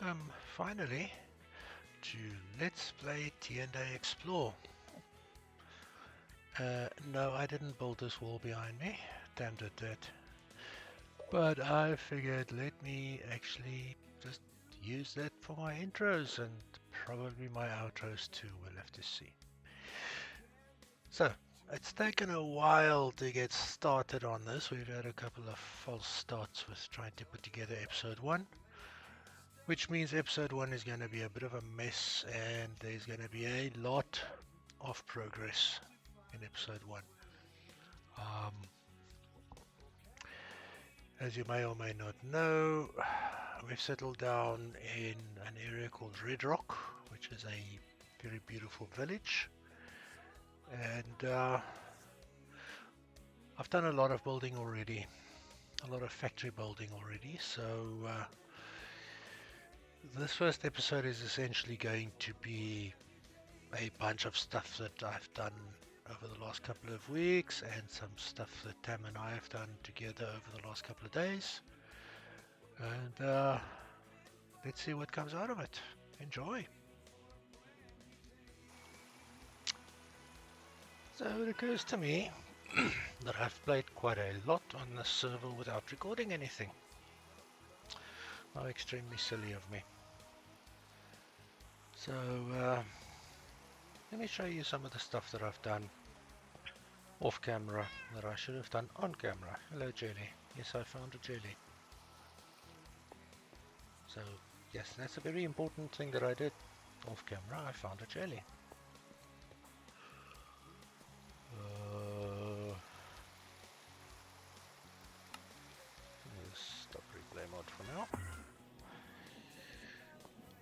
welcome finally to Let's Play T&A Explore. No, I didn't build this wall behind me, damn did that. But I figured let me actually just use that for my intros and probably my outros too, we'll have to see. So, it's taken a while to get started on this. We've had a couple of false starts with trying to put together episode 1. Which means episode 1 is going to be a bit of a mess and there's going to be a lot of progress in episode 1. As you may or may not know, we've settled down in an area called Red Rock, which is a very beautiful village. And I've done a lot of building already, a lot of factory building already, so this first episode is essentially going to be a bunch of stuff that I've done over the last couple of weeks and some stuff that Tam and I have done together over the last couple of days. And let's see what comes out of it. Enjoy! So it occurs to me that I've played quite a lot on the server without recording anything. How extremely silly of me. So let me show you some of the stuff that I've done off camera that I should have done on camera. Hello jelly. Yes, I found a jelly. So yes, that's a very important thing that I did off camera. I found a jelly. Let's stop replay mode for now.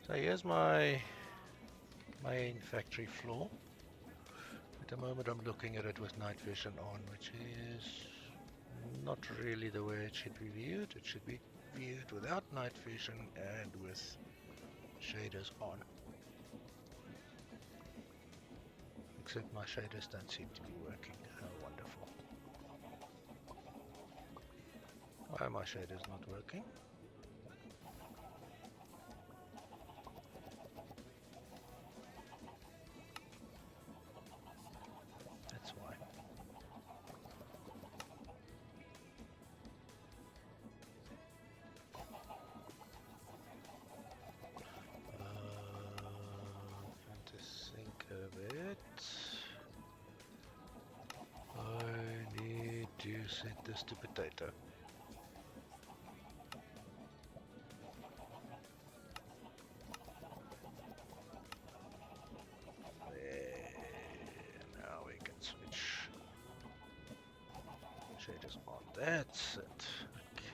So here's my main factory floor. At the moment I'm looking at it with night vision on, which is not really the way it should be viewed. It should be viewed without night vision and with shaders on. Except my shaders don't seem to be working. How wonderful. Why are my shaders not working? That's why. Trying to think of it. I need to set this to potato. Now we can switch shaders on. That's it.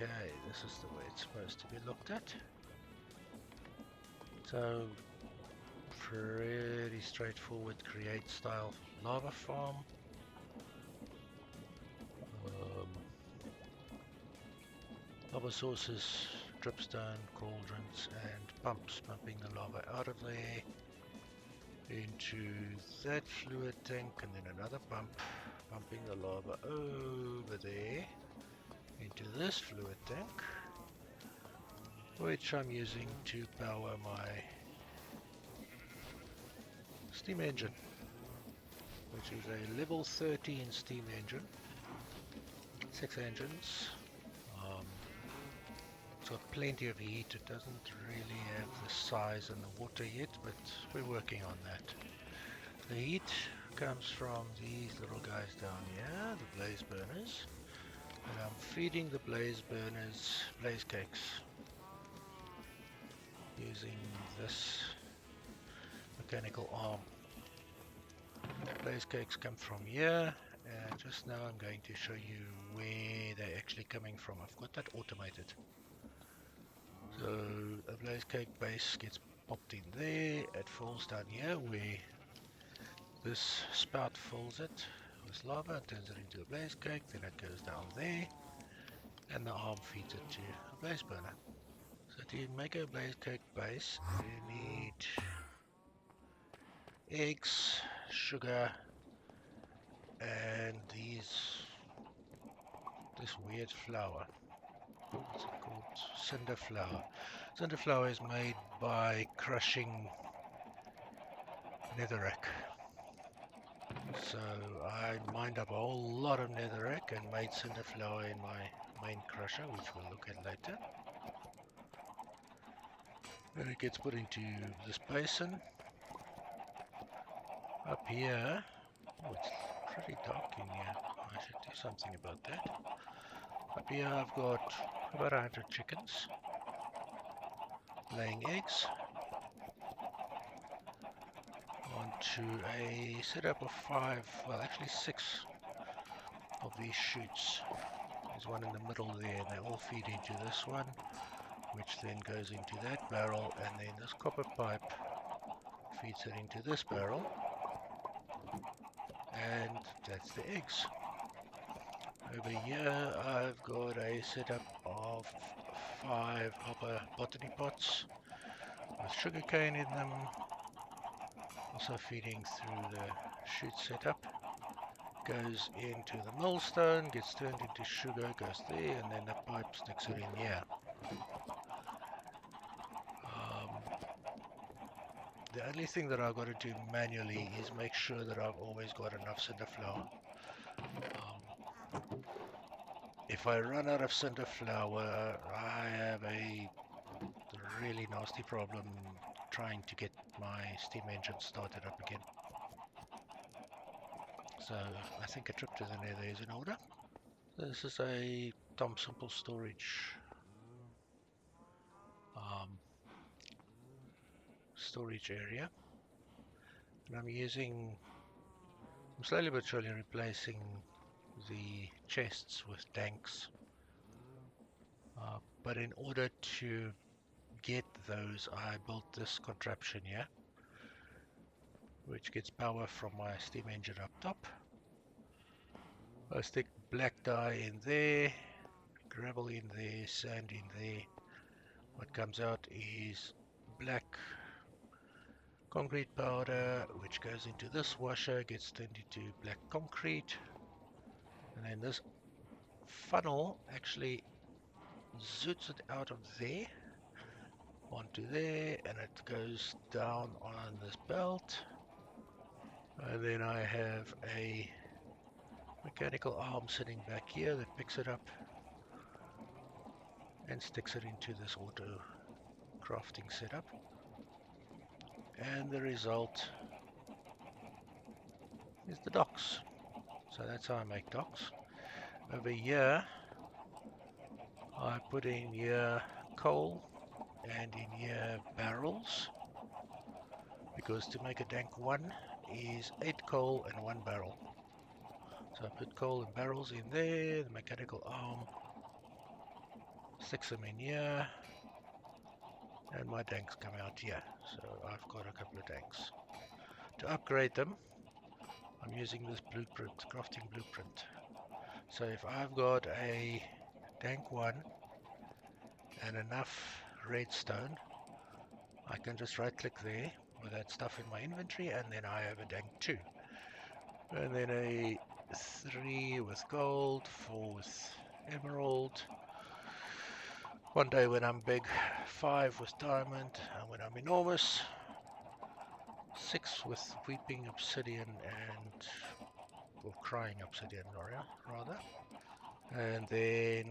Okay, this is the way it's supposed to be looked at. So, pretty straightforward create style lava farm. Lava sources, dripstone, cauldrons and pumps pumping the lava out of there into that fluid tank, and then another pump pumping the lava over there into this fluid tank, which I'm using to power my steam engine, which is a level 13 steam engine, 6 engines. It's got plenty of heat. It doesn't really have the size and the water yet, but we're working on that. The heat comes from these little guys down here, the blaze burners, and I'm feeding the blaze burners blaze cakes using this mechanical arm. Blaze cakes come from here, and just now I'm going to show you where they're actually coming from. I've got that automated. So a blaze cake base gets popped in there, it falls down here where this spout fills it with lava, turns it into a blaze cake, then it goes down there, and the arm feeds it to a blaze burner. So to make a blaze cake base, you need eggs, sugar, and this weird flour. What's it called? Cinder flour. Cinder flour is made by crushing netherrack. So I mined up a whole lot of netherrack and made cinder flour in my main crusher, which we'll look at later. Then it gets put into this basin. Up here, oh, it's pretty dark in here. I should do something about that. Up here I've got about 100 chickens laying eggs onto a setup of 5, well actually 6 of these chutes. There's one in the middle there, and they all feed into this one, which then goes into that barrel, and then this copper pipe feeds it into this barrel, and that's the eggs. Over here I've got a setup of 5 upper botany pots with sugarcane in them, also feeding through the chute setup. Goes into the millstone, gets turned into sugar, goes there, and then the pipe sticks it in here. The only thing that I've got to do manually is make sure that I've always got enough cinder flour. If I run out of cinder flour, I have a really nasty problem trying to get my steam engine started up again. So I think a trip to the nether is in order. This is a Tom Simple storage area, and I'm slowly but surely replacing the chests with tanks, but in order to get those I built this contraption here, which gets power from my steam engine up top. I stick black dye in there, gravel in there, sand in there. What comes out is black concrete powder, which goes into this washer, gets turned into black concrete, and then this funnel actually zoots it out of there onto there, and it goes down on this belt. And then I have a mechanical arm sitting back here that picks it up and sticks it into this auto crafting setup, and the result is the docks. So that's how I make docks. Over here I put in here coal and in here barrels, because to make a dank 1 is 8 coal and 1 barrel. So I put coal and barrels in there, the mechanical arm sticks them in here, and my tanks come out here. So I've got a couple of tanks. To upgrade them, I'm using this blueprint, crafting blueprint. So if I've got a tank 1 and enough redstone, I can just right click there with that stuff in my inventory, and then I have a tank 2. And then a 3 with gold, 4 with emerald. One day when I'm big, 5 with diamond, and when I'm enormous, 6 with weeping obsidian or crying obsidian, rather. And then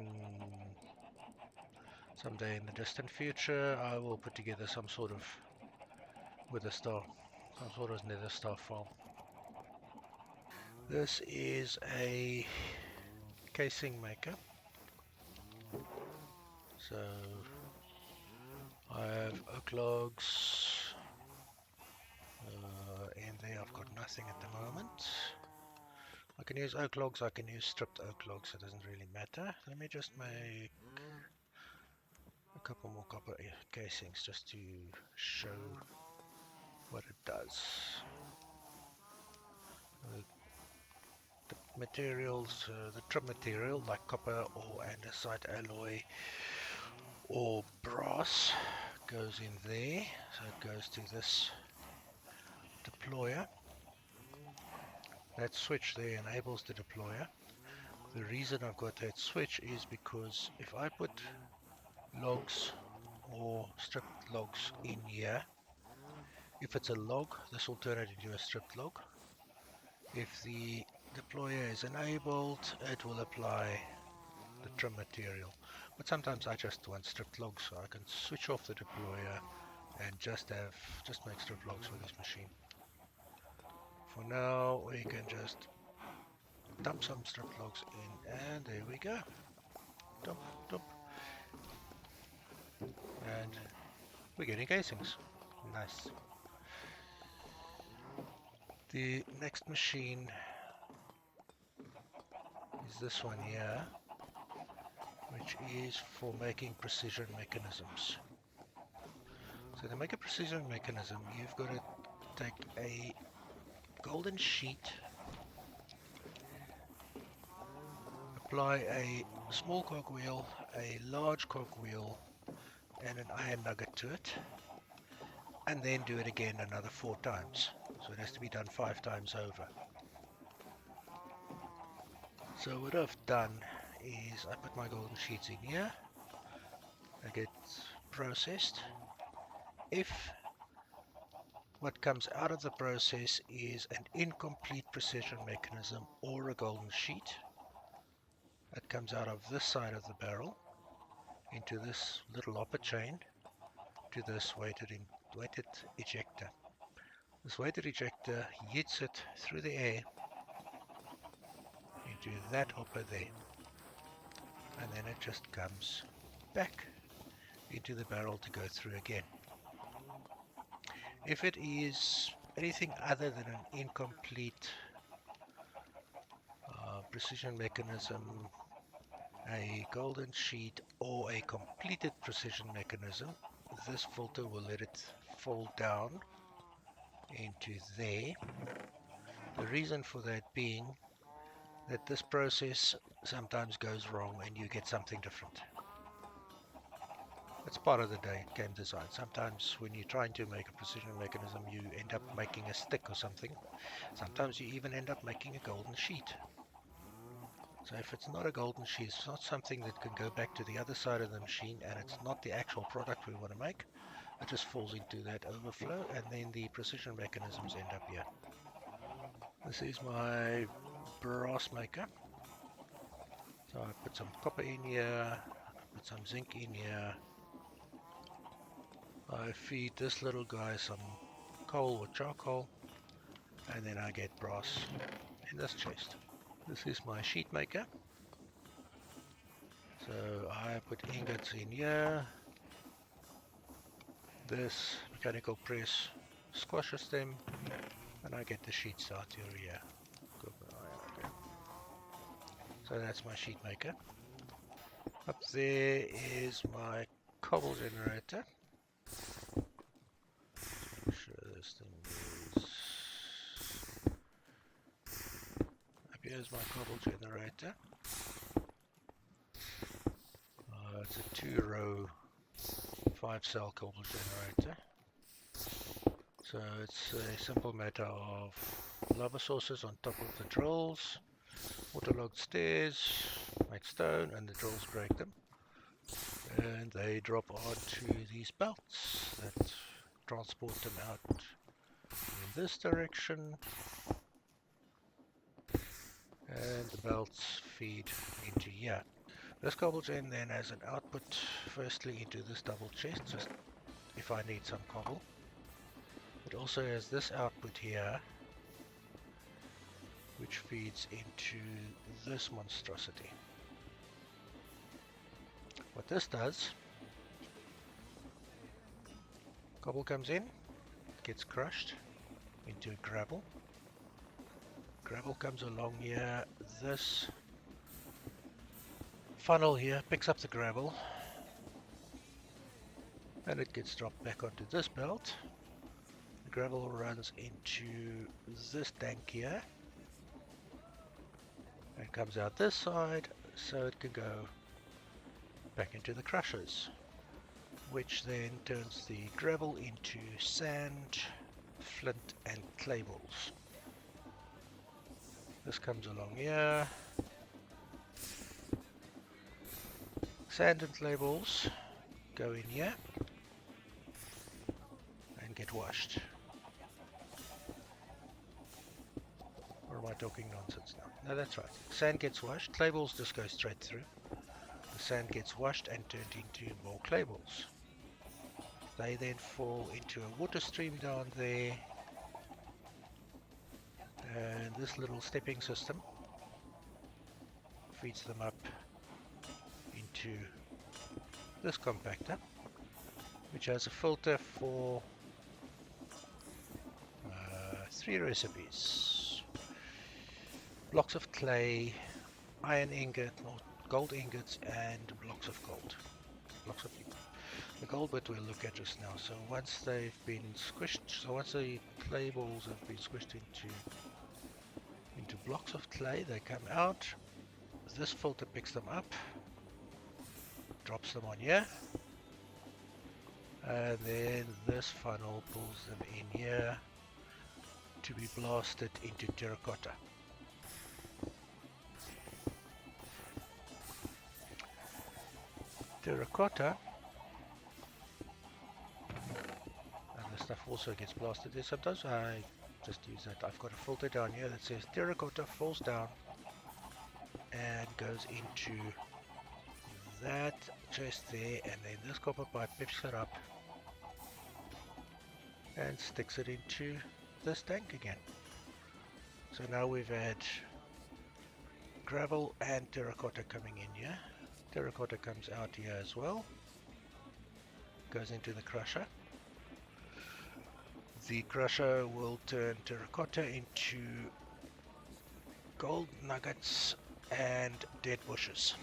someday in the distant future, I will put together some sort of nether star farm. This is a casing maker. So I have oak logs, and there I've got nothing at the moment. I can use oak logs, I can use stripped oak logs, it doesn't really matter. Let me just make a couple more copper casings just to show what it does. The materials, the trim material like copper or andesite alloy or brass goes in there, so it goes to this deployer. That switch there enables the deployer. The reason I've got that switch is because if I put logs more stripped logs in here. If it's a log, this will turn it into a stripped log. If the deployer is enabled, it will apply the trim material. But sometimes I just want stripped logs, so I can switch off the deployer and just make stripped logs for this machine. For now, we can just dump some stripped logs in, and there we go. Dump, dump. And we're getting casings. Nice. The next machine is this one here, which is for making precision mechanisms. So to make a precision mechanism, you've got to take a golden sheet, apply a small cogwheel, a large cogwheel, and an iron nugget to it, and then do it again another 4 times. So it has to be done 5 times over. So what I've done is I put my golden sheets in here, I get processed. If what comes out of the process is an incomplete precision mechanism or a golden sheet, it comes out of this side of the barrel into this little hopper chain to this weighted ejector. This weighted ejector yeets it through the air into that hopper there, and then it just comes back into the barrel to go through again. If it is anything other than an incomplete precision mechanism, a golden sheet, or a completed precision mechanism, this filter will let it fall down into there. The reason for that being that this process sometimes goes wrong and you get something different. It's part of the game design. Sometimes when you're trying to make a precision mechanism, you end up making a stick or something. Sometimes you even end up making a golden sheet. So if it's not a golden sheet, it's not something that can go back to the other side of the machine, and it's not the actual product we want to make, it just falls into that overflow, and then the precision mechanisms end up here. This is my brass maker. So I put some copper in here, I put some zinc in here. I feed this little guy some coal or charcoal, and then I get brass in this chest. This is my sheet maker. So I put ingots in here. This mechanical press squashes them, and I get the sheets out here. So that's my sheet maker. Up there is my cobble generator. Make sure this thing is... Up here is my cobble generator. It's a 2-row 5-cell cobble generator. So it's a simple matter of lava sources on top of the drills, waterlogged stairs, make stone, and the drills break them. And they drop onto these belts that transport them out in this direction. And the belts feed into here. This cobble gen then has an output firstly into this double chest, just if I need some cobble. It also has this output here, which feeds into this monstrosity. What this does, cobble comes in, gets crushed into gravel. Gravel comes along here, this funnel here picks up the gravel, and it gets dropped back onto this belt. The gravel runs into this tank here and comes out this side, so it can go back into the crushers, which then turns the gravel into sand, flint and clay balls. This comes along here. Sand and clay balls go in here, get washed. Or am I talking nonsense now? No, that's right. Sand gets washed, clay balls just go straight through. The sand gets washed and turned into more clay balls. They then fall into a water stream down there, and this little stepping system feeds them up into this compactor, which has a filter for 3 recipes: blocks of clay, iron ingot or gold ingots, and blocks of gold. The gold bit we'll look at just now. So once they've been squished, so once the clay balls have been squished into blocks of clay, they come out. This filter picks them up, drops them on here, and then this funnel pulls them in here to be blasted into terracotta. Terracotta, and the stuff also gets blasted there. Sometimes I just use that. I've got a filter down here that says terracotta falls down and goes into that chest there, and then this copper pipe picks it up and sticks it into this tank again. So now we've had gravel and terracotta coming in here. Terracotta comes out here as well, goes into the crusher. The crusher will turn terracotta into gold nuggets and dead bushes.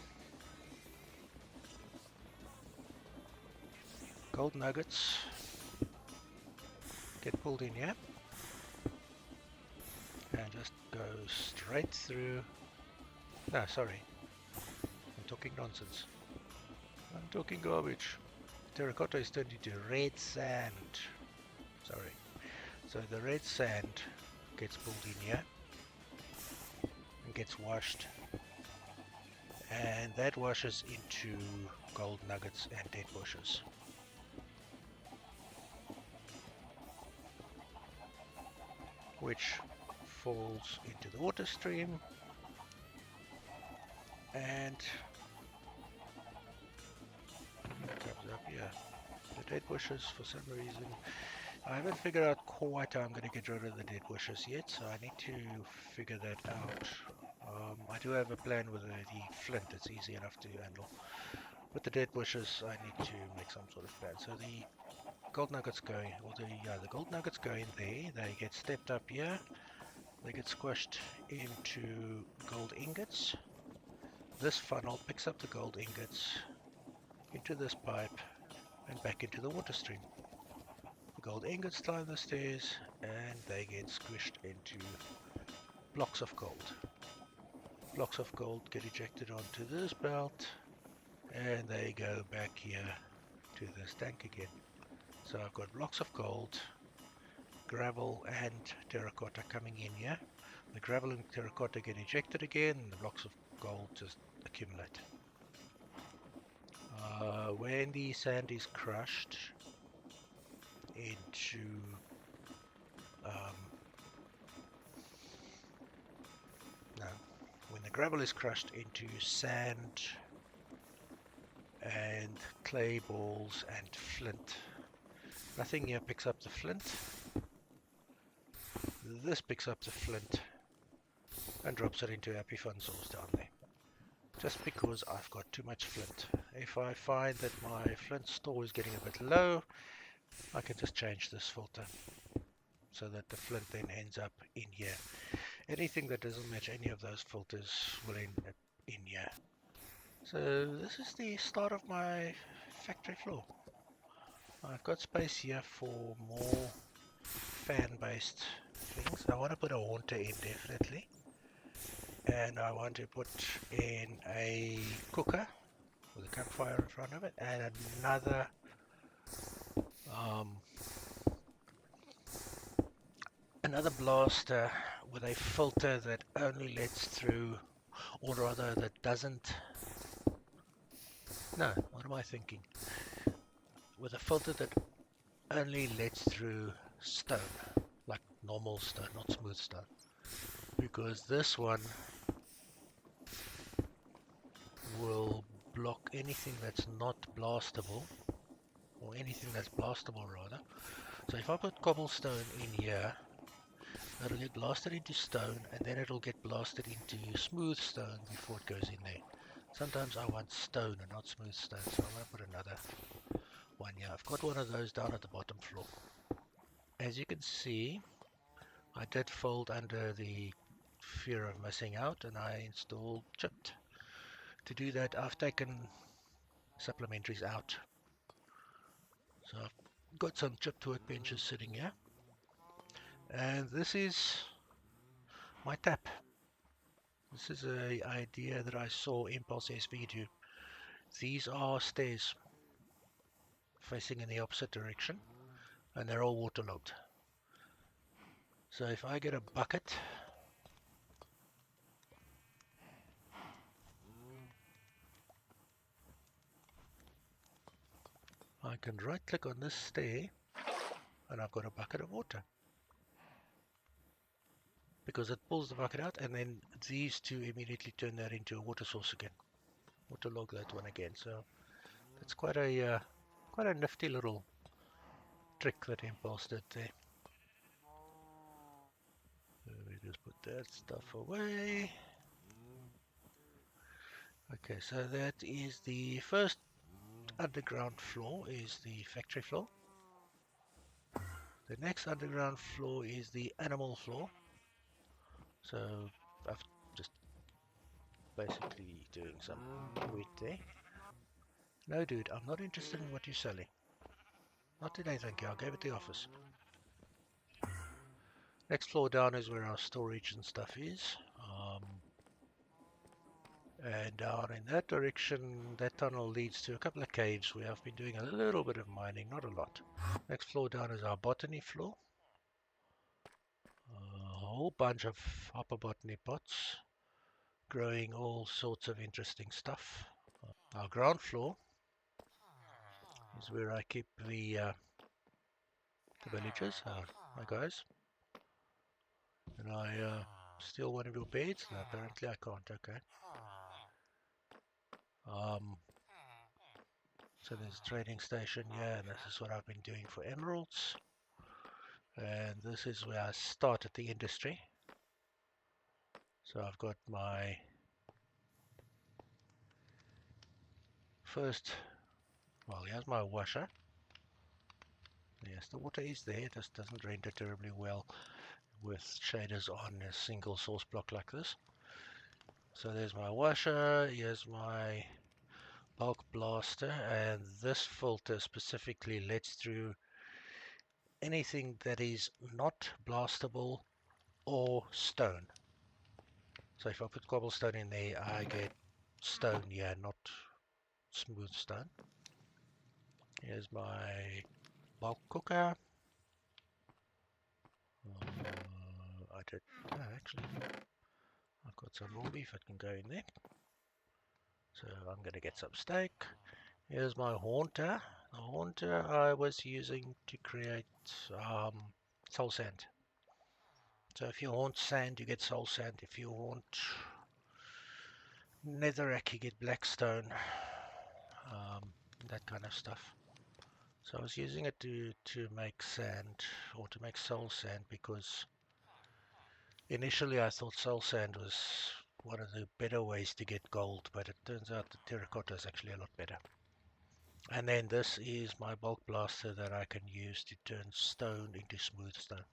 Gold nuggets get pulled in here and just go straight through. No, sorry, I'm talking nonsense. I'm talking garbage. Terracotta is turned into red sand. Sorry. So the red sand gets pulled in here and gets washed, and that washes into gold nuggets and dead bushes. Which falls into the water stream and comes up here. The dead bushes, for some reason, I haven't figured out quite how I'm going to get rid of the dead bushes yet, so I need to figure that out. I do have a plan with the flint. It's easy enough to handle. With the dead bushes, I need to make some sort of plan. So the gold nuggets go, the gold nuggets go in there. They get stepped up here. They get squashed into gold ingots. This funnel picks up the gold ingots into this pipe and back into the water stream. The gold ingots climb the stairs and they get squished into blocks of gold. Blocks of gold get ejected onto this belt and they go back here to this tank again. So I've got blocks of gold, gravel and terracotta coming in here. The gravel and terracotta get ejected again and the blocks of gold just accumulate. When the sand is crushed into when the gravel is crushed into sand and clay balls and flint, nothing here picks up the flint. This picks up the flint and drops it into Happy Fun source down there. Just because I've got too much flint. If I find that my flint store is getting a bit low, I can just change this filter so that the flint then ends up in here. Anything that doesn't match any of those filters will end up in here. So this is the start of my factory floor. I've got space here for more fan-based things. I want to put a haunter in definitely. And I want to put in a cooker with a campfire in front of it and another blaster with a filter that only lets through, or rather that doesn't, no, what am I thinking? With a filter that only lets through stone, like normal stone, not smooth stone, because this one will block anything that's not blastable, or anything that's blastable rather. So if I put cobblestone in here, it'll get blasted into stone, and then it'll get blasted into smooth stone before it goes in there. Sometimes I want stone and not smooth stone, so I'm going to put another one here. I've got one of those down at the bottom floor. As you can see, I did fold under the fear of missing out, and I installed chipped. To do that, I've taken supplementaries out. So I've got some chipped workbenches sitting here, and this is my tap. This is an idea that I saw Impulse SV do. These are stairs facing in the opposite direction, and they're all waterlogged. So if I get a bucket, I can right click on this stair, and I've got a bucket of water. Because it pulls the bucket out, and then these two immediately turn that into a water source again. Waterlog that one again. So it's quite a nifty little trick that Impulse did there. So we just put that stuff away. Okay, so that is the first underground floor, is the factory floor. The next underground floor is the animal floor. So I've just basically doing some wheat there. No dude, I'm not interested in what you're selling. Not today, thank you. I'll go at the office. Next floor down is where our storage and stuff is. And down in that direction, that tunnel leads to a couple of caves where I've been doing a little bit of mining, not a lot. Next floor down is our botany floor. A whole bunch of hopper botany pots, growing all sorts of interesting stuff. Our ground floor is where I keep the villagers. Hi guys. And I steal one of your beds? No, apparently I can't. Okay. So there's a trading station here, and this is what I've been doing for emeralds. And this is where I started the industry. So I've got my first, well, here's my washer. Yes, the water is there, it just doesn't render terribly well with shaders on a single source block like this. So there's my washer, here's my bulk blaster, and this filter specifically lets through anything that is not blastable or stone. So if I put cobblestone in there, I get stone here, not smooth stone. Here's my bulk cooker. I did, actually, I've got some raw beef that can go in there. So I'm going to get some steak. Here's my haunter. The haunter I was using to create soul sand. So if you haunt sand, you get soul sand. If you haunt netherrack, you get black stone. That kind of stuff. So I was using it to make sand, or to make soul sand, because initially I thought soul sand was one of the better ways to get gold, but it turns out that terracotta is actually a lot better. And then this is my bulk blaster that I can use to turn stone into smooth stone.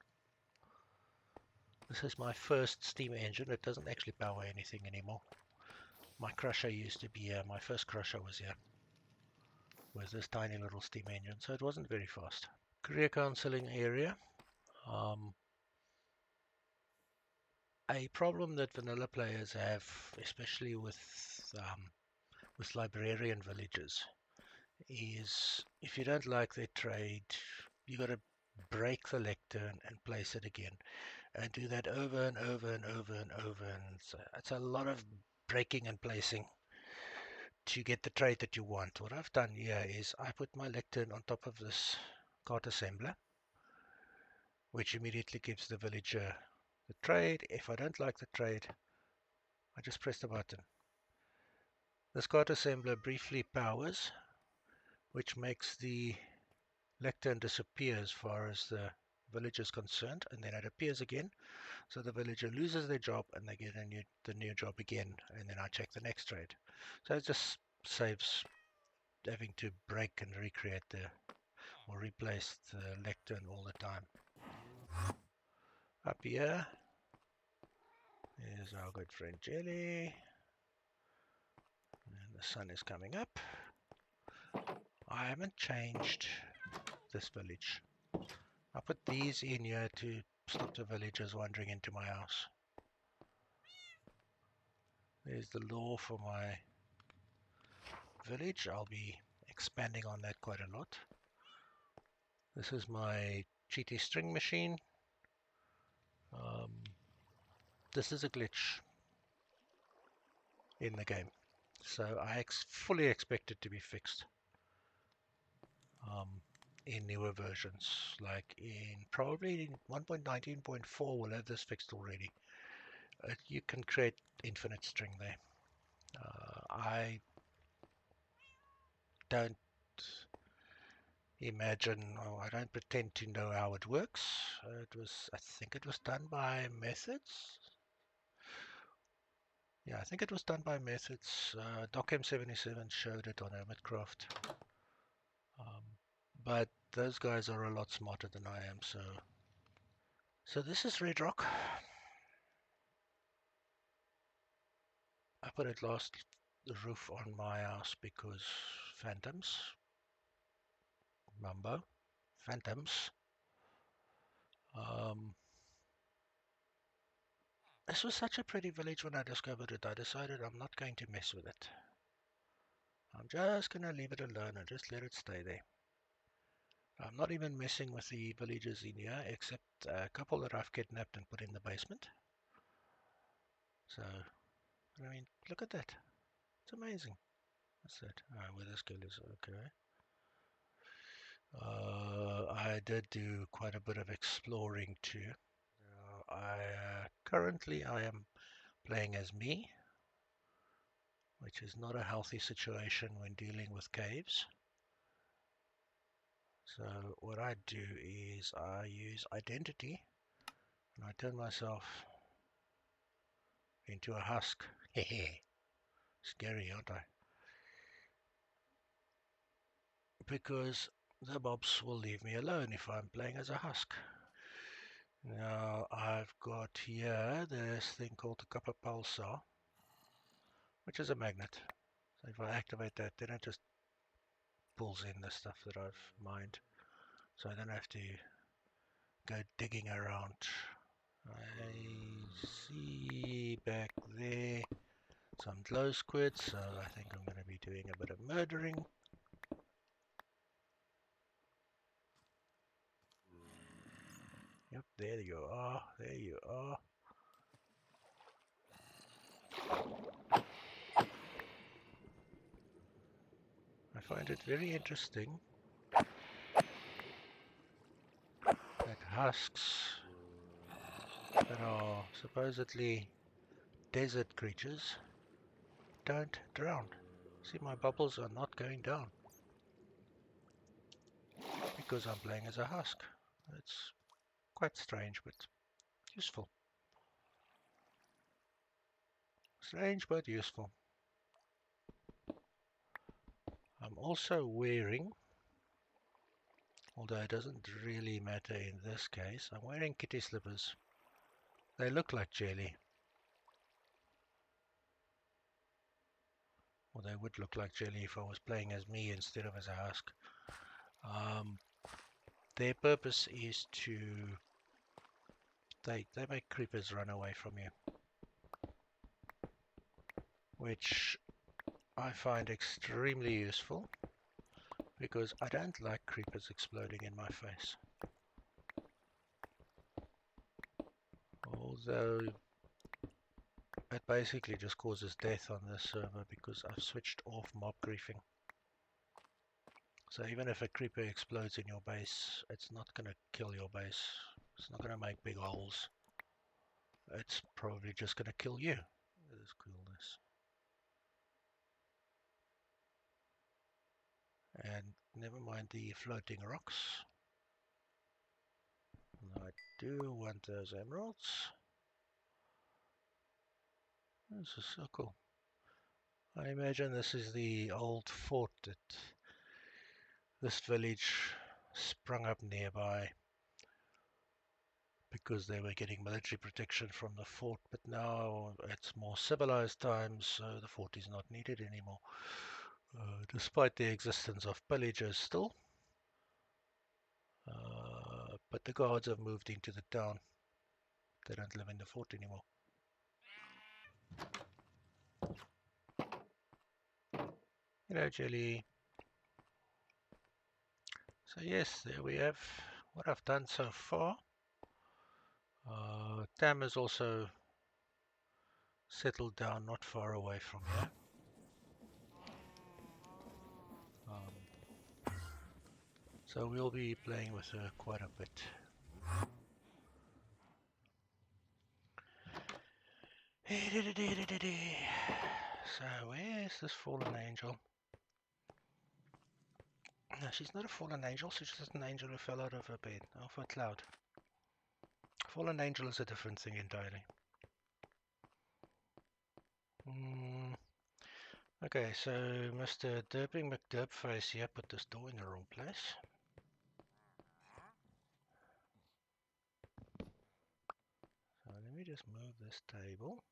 This is my first steam engine. It doesn't actually power anything anymore. My crusher used to be here. My first crusher was here, with this tiny little steam engine, so it wasn't very fast. Career counseling area. A problem that vanilla players have, especially with librarian villages, is if you don't like their trade, you got to break the lectern and place it again, and do that over and over and over and over. And it's a lot of breaking and placing to get the trade that you want. What I've done here is I put my lectern on top of this cart assembler, which immediately gives the villager the trade. If I don't like the trade, I just press the button. This cart assembler briefly powers, which makes the lectern disappear as far as the villager is concerned, and then it appears again. So the villager loses their job and they get the new job again, and then I check the next trade. So it just saves having to break and recreate or replace the lectern all the time. Up here is our good friend Jelly, and the sun is coming up. I haven't changed this village. I put these in here to stop the villagers wandering into my house. There's the law for my village. I'll be expanding on that quite a lot. This is my GT string machine. This is a glitch in the game, so I fully expect it to be fixed in newer versions. Like in probably 1.19.4 we'll have this fixed already. You can create infinite string there. I don't I don't pretend to know how it works. I think it was done by Methods. Yeah, I think it was done by Methods. DocM77 showed it on Hermitcraft. But those guys are a lot smarter than I am, so this is Red Rock. I put it last the roof on my house because phantoms. Mumbo. Phantoms. This was such a pretty village when I discovered it. I decided I'm not going to mess with it. I'm just going to leave it alone and just let it stay there. I'm not even messing with the villagers in here, except a couple that I've kidnapped and put in the basement. So, I mean, look at that. It's amazing. What's that? Where this girl is. Okay. I did do quite a bit of exploring too. Currently I am playing as me, which is not a healthy situation when dealing with caves. So what I do is I use identity and I turn myself into a husk. Hehe. Scary, aren't I? Because the mobs will leave me alone if I'm playing as a husk. Now I've got here this thing called the copper pulsar, which is a magnet. So if I activate that, then it just pulls in the stuff that I've mined. So I don't have to go digging around. I see back there some glow squids, so I think I'm going to be doing a bit of murdering. Yep, there you are, there you are. I find it very interesting that husks that are supposedly desert creatures don't drown. See, my bubbles are not going down because I'm playing as a husk. It's quite strange, but useful. Strange, but useful. I'm also wearing, although it doesn't really matter in this case, I'm wearing kitty slippers. They look like jelly. Or they would look like jelly if I was playing as me instead of as a husk. Their purpose is to... They make creepers run away from you. Which I find extremely useful, because I don't like creepers exploding in my face. Although it basically just causes death on this server because I've switched off mob griefing. So even if a creeper explodes in your base, it's not going to kill your base. It's not going to make big holes. It's probably just going to kill you. There's coolness. And never mind the floating rocks. I do want those emeralds. This is so cool. I imagine this is the old fort that this village sprung up nearby because they were getting military protection from the fort, but now it's more civilized times, so the fort is not needed anymore. Despite the existence of pillagers still, but the guards have moved into the town. They don't live in the fort anymore. Jelly. So yes, there we have what I've done so far. Tam has also settled down not far away from here. So we'll be playing with her quite a bit. So where's this fallen angel? No, she's not a fallen angel, she's just an angel who fell out of her bed, off a cloud. Fallen angel is a different thing entirely. Okay, so Mr. Derping McDerpface here put this door in the wrong place. So let me just move this table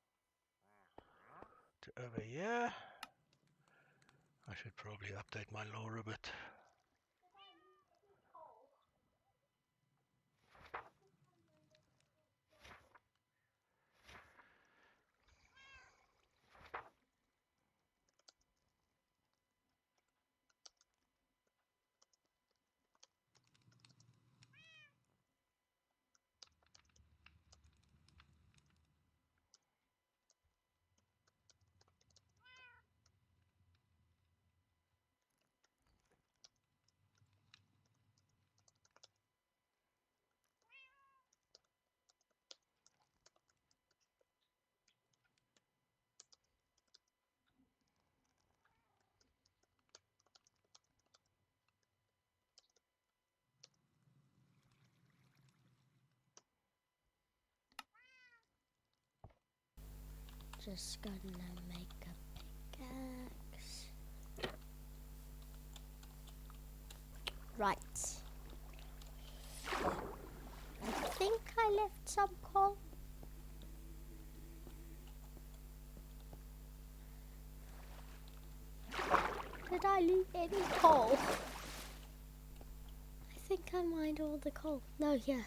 to over here. I should probably update my lore a bit. Just gonna make a pickaxe. Right. I think I left some coal. Did I leave any coal? I think I mined all the coal. No, yeah.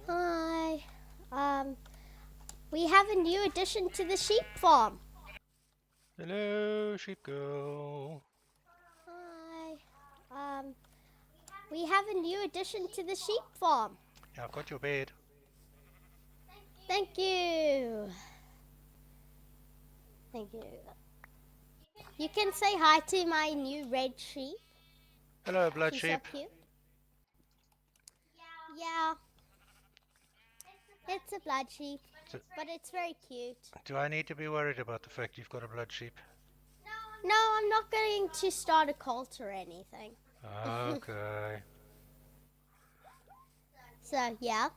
Hi. We have a new addition to the sheep farm. Hello, sheep girl. Hi. We have a new addition to the sheep farm. Yeah, I've got your bed. Thank you. Thank you. You can say hi to my new red sheep. Hello, blood She's sheep. so cute. Yeah, it's a blood sheep, Do, but it's very cute. do I need to be worried about the fact you've got a blood sheep? No, I'm not going to start a cult or anything. Okay. So, yeah.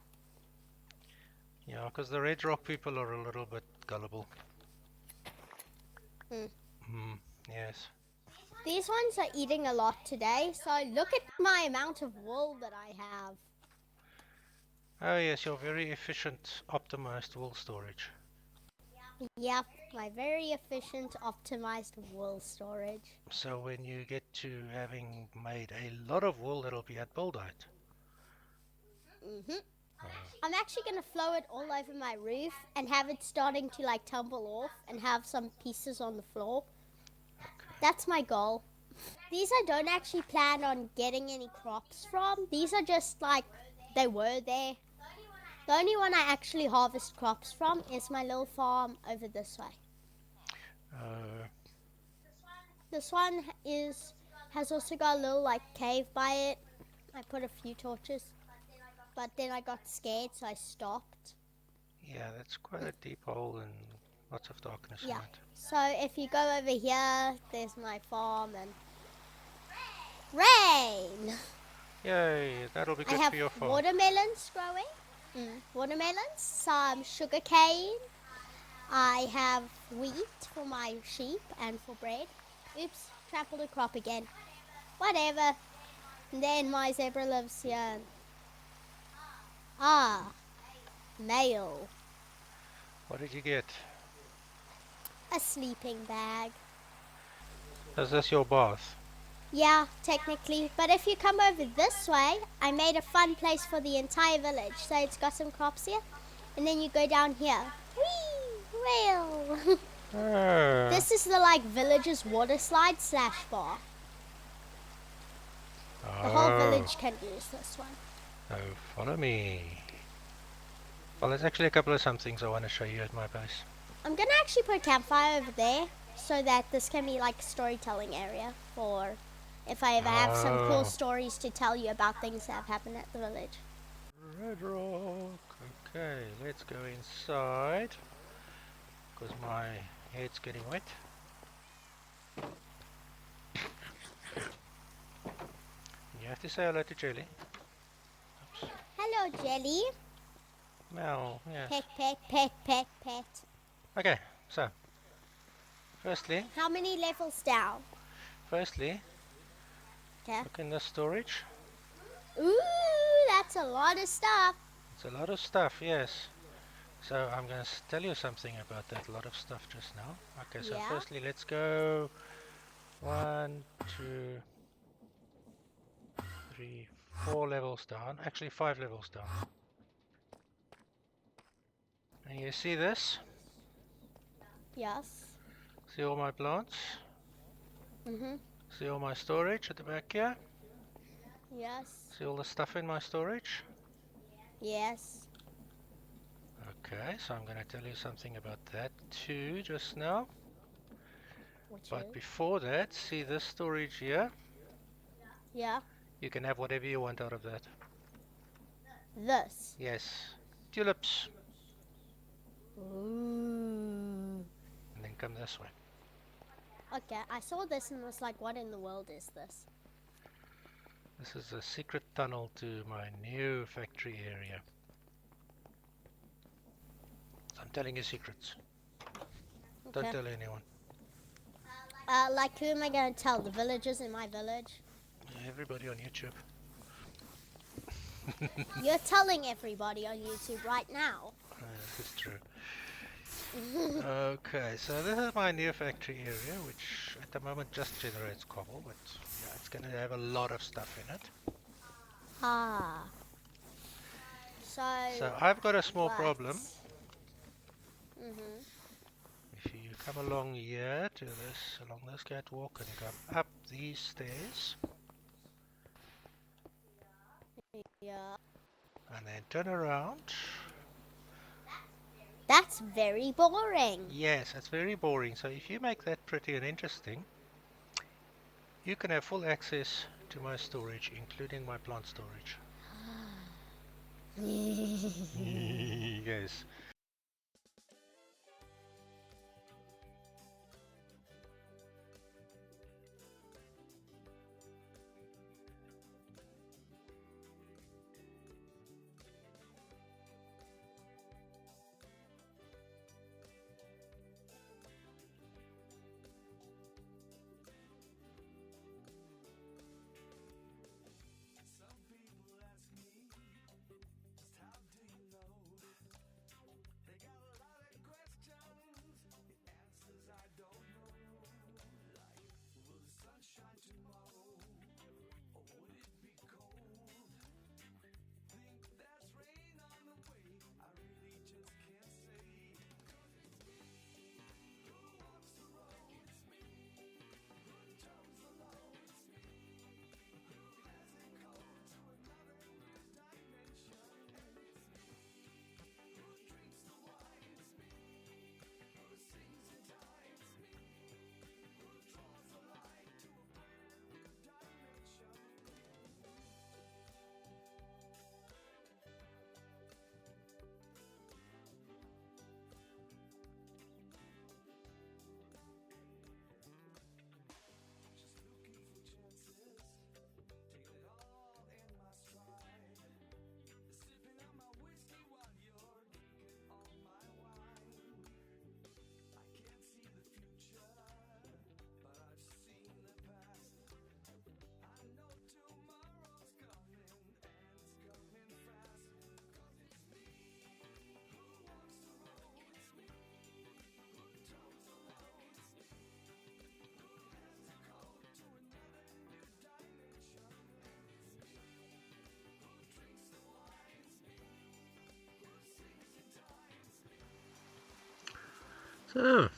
Yeah, because the Red Rock people are a little bit gullible. Yes. These ones are eating a lot today, so look at my amount of wool that I have. Oh yes, your very efficient, optimized wool storage. Yep, my very efficient, optimized wool storage. So when you get to having made a lot of wool, it'll be at build height. I'm actually going to flow it all over my roof and have it starting to like tumble off and have some pieces on the floor. That's my goal. These I don't actually plan on getting any crops from. These are just like, they were there. The only one I actually harvest crops from is my little farm over this way. This one has also got a little like cave by it. I put a few torches, but then I got scared, so I stopped. Yeah, that's quite a deep hole and lots of darkness in Yeah. it. So if you go over here, there's my farm and rain. Yay, that'll be I good have for your farm. watermelons growing. Watermelons, some sugar cane. I have wheat for my sheep and for bread. Oops, trampled a crop again. Whatever. And then my zebra lives here. Ah, mail. What did you get? A sleeping bag. Is this your bath? Yeah, technically. But if you come over this way, I made a fun place for the entire village. So it's got some crops here. And then you go down here. Whee! Rail! This is the like village's water slide / bar. The whole village can use this one. Oh, follow me. Well, there's actually a couple of some things I want to show you at my base. I'm going to actually put a campfire over there so that this can be like a storytelling area for if I ever have some cool stories to tell you about things that have happened at the village. Red Rock. Okay, let's go inside because my head's getting wet. You have to say hello to Jelly. Oops. Hello, Jelly. Meow, yes. Pet, pet, pet, pet, pet. Okay, so firstly, How many levels down? okay, Okay. look in the storage. Ooh, that's a lot of stuff. It's a lot of stuff, yes. So I'm going to tell you something about that lot of stuff just now. Okay, so Yeah. firstly, let's go 1, 2, 3, 4 levels down. Actually, 5 levels down. And you see this? Yes. See all my plants? Mhm. See all my storage at the back here? Yes. See all the stuff in my storage? Yes. Okay, so I'm going to tell you something about that too just now. Which But is? before that, see this storage here? Yeah. You can have whatever you want out of that. This. Yes, tulips. Ooh. And then come this way. Okay, I saw this and was like, what in the world is this? This is a secret tunnel to my new factory area. So I'm telling you secrets. Okay. Don't tell anyone. Like who am I going to tell? The villagers in my village? Everybody on YouTube. You're telling everybody on YouTube right now. This is true. Okay, so this is my new factory area, which at the moment just generates cobble, but yeah, it's going to have a lot of stuff in it. Ah. So I've got a small problem. Mhm. If you come along here to this, along this catwalk and come up these stairs, Yeah. and then turn around, That's very boring. Yes, it's very boring. So if you make that pretty and interesting, you can have full access to my storage, including my plant storage. Yes. So,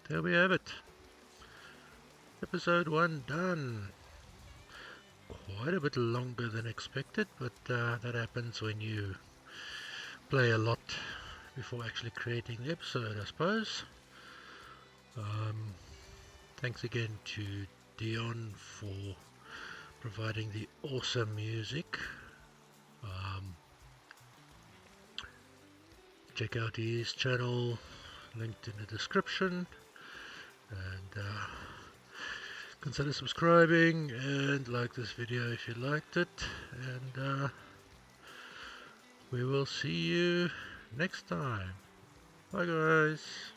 there we have it. Episode 1 done. Quite a bit longer than expected, but that happens when you play a lot before actually creating the episode, I suppose. Thanks again to Dion for providing the awesome music. Check out his channel, linked in the description, and consider subscribing and like this video if you liked it, and we will see you next time. Bye guys.